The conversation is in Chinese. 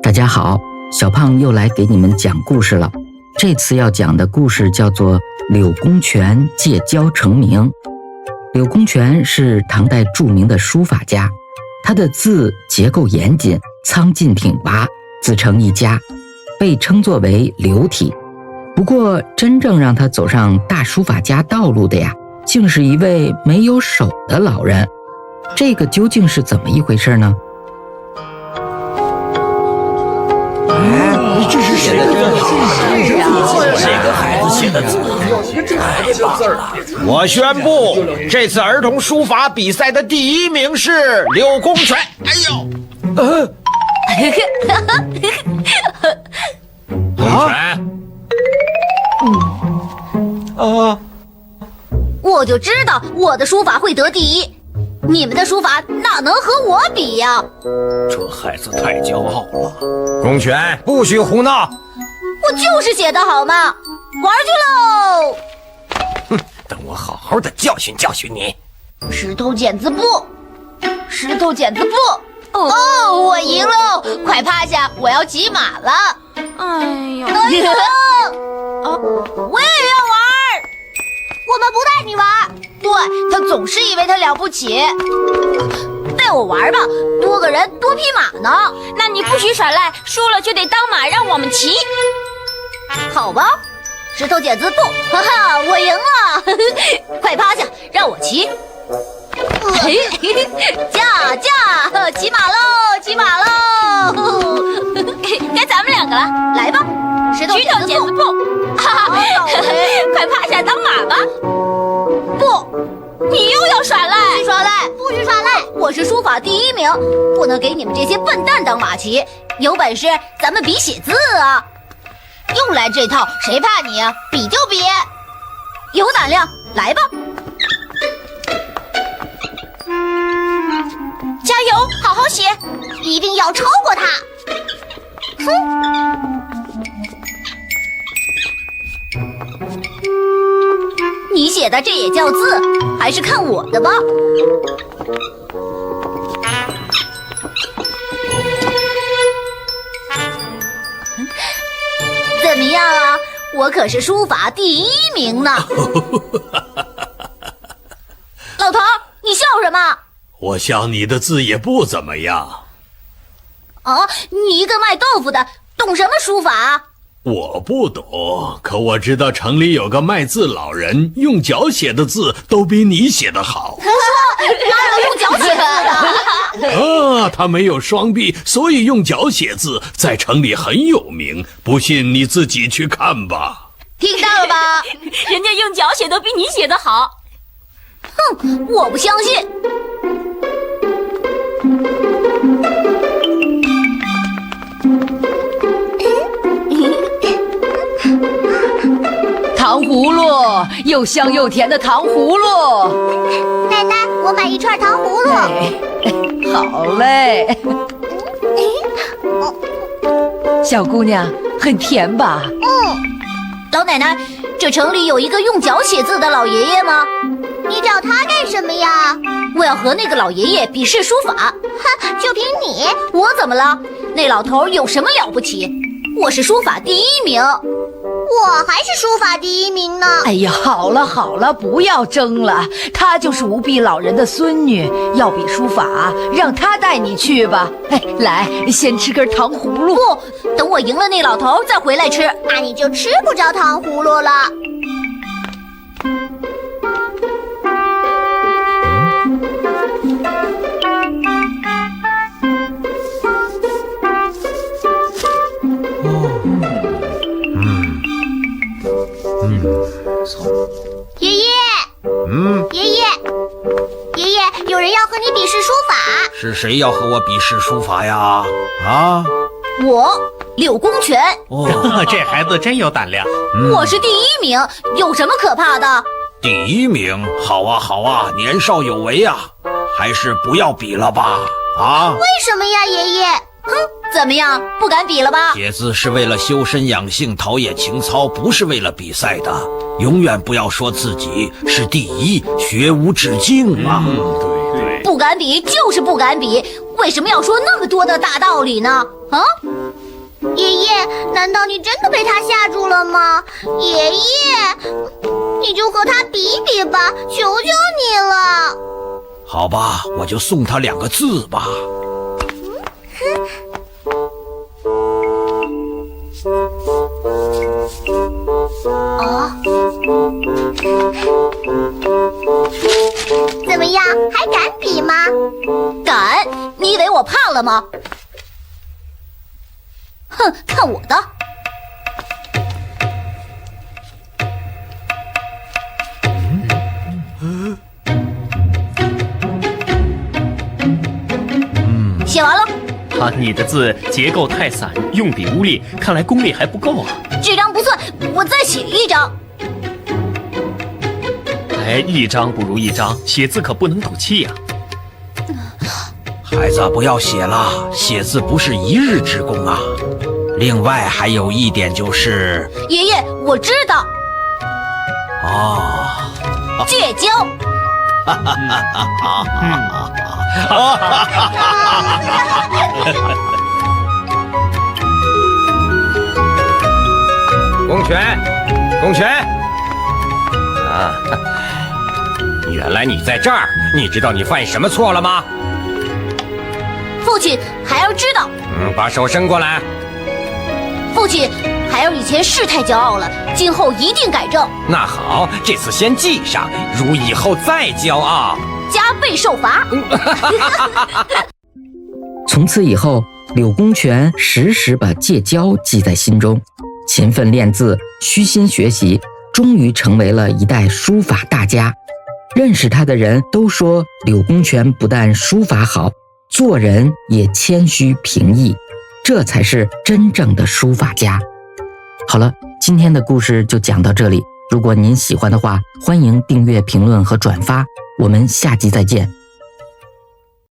大家好，小胖又来给你们讲故事了。这次要讲的故事叫做柳公权借胶成名。柳公权是唐代著名的书法家，他的字结构严谨，苍劲挺拔，自成一家，被称作为柳体。不过真正让他走上大书法家道路的呀，竟是一位没有手的老人。这个究竟是怎么一回事呢？这是谁的真好？这个孩子写的字太棒了！我宣布，这次儿童书法比赛的第一名是柳公权。哎呦，公权，我就知道我的书法会得第一，你们的书法哪能和我比呀？这孩子太骄傲了。公权，不许胡闹！我就是写得好嘛，玩去喽！哼，等我好好的教训教训你。石头剪子布，石头剪子布。哦，我赢喽！快趴下，我要骑马了。哎呦，我也要玩。我们不带你玩。对，他总是以为他了不起。带我玩吧，多个人多匹马呢。那你不许耍赖，输了就得当马让我们骑。好吧，石头剪子布，哈哈，我赢了！快趴下，让我骑。驾，骑马喽，骑马喽！该咱们两个了，来吧，石头剪子布，哈哈，快趴下当马吧！不，你又要耍赖！不许耍赖！我是书法第一名，不能给你们这些笨蛋当马骑。有本事咱们比写字啊！又来这套，谁怕你啊？比就比，有胆量来吧！加油，好好写，一定要超过他！你写的这也叫字？还是看我的吧。怎么样啊？我可是书法第一名呢！老头，你笑什么？我想你的字也不怎么样。啊，你一个卖豆腐的，懂什么书法啊？我不懂，可我知道城里有个卖字老人，用脚写的字都比你写得好。哪有用脚写字的？啊，他没有双臂，所以用脚写字，在城里很有名。不信你自己去看吧。听到了吧？人家用脚写都比你写得好。哼，我不相信。糖葫芦，又香又甜的糖葫芦。奶奶，我买一串糖葫芦。好嘞。小姑娘，很甜吧？老奶奶，这城里有一个用脚写字的老爷爷吗？你找他干什么呀？我要和那个老爷爷比试书法。哼，就凭你？我怎么了？那老头有什么了不起？我是书法第一名。我还是书法第一名呢。哎呀，好了，不要争了。她就是无臂老人的孙女，要比书法，让她带你去吧。哎，来，先吃根糖葫芦。不，等我赢了那老头再回来吃。那你就吃不着糖葫芦了。爷爷，爷爷，有人要和你比试书法。是谁要和我比试书法呀？啊，我柳公权。这孩子真有胆量。我是第一名，有什么可怕的？第一名，好啊，年少有为啊，还是不要比了吧？啊？为什么呀，爷爷？哼，怎么样，不敢比了吧？写字是为了修身养性、陶冶情操，不是为了比赛的。永远不要说自己是第一，学无止境啊！对。不敢比就是不敢比，为什么要说那么多的大道理呢？啊？爷爷，难道你真的被他吓住了吗？爷爷，你就和他比比吧，求求你了。好吧，我就送他2个字吧。怎么样，还敢比吗？敢？你以为我怕了吗？哼，看我的！写完了。你的字结构太散，用笔无力，看来功力还不够啊。这张不算，我再写一张。哎，一张不如一张，写字可不能赌气呀。孩子，不要写了，写字不是一日之功啊。另外还有一点就是，爷爷，我知道。戒骄。公权，公权！啊，原来你在这儿，你知道你犯什么错了吗？父亲，孩儿知道。把手伸过来。父亲，孩儿以前是太骄傲了，今后一定改正。那好，这次先记上，如以后再骄傲，加倍受罚。从此以后，柳公权时时把戒骄记在心中，勤奋练字，虚心学习，终于成为了一代书法大家。认识他的人都说，柳公权不但书法好，做人也谦虚平易，这才是真正的书法家。好了，今天的故事就讲到这里。如果您喜欢的话，欢迎订阅、评论和转发。我们下集再见。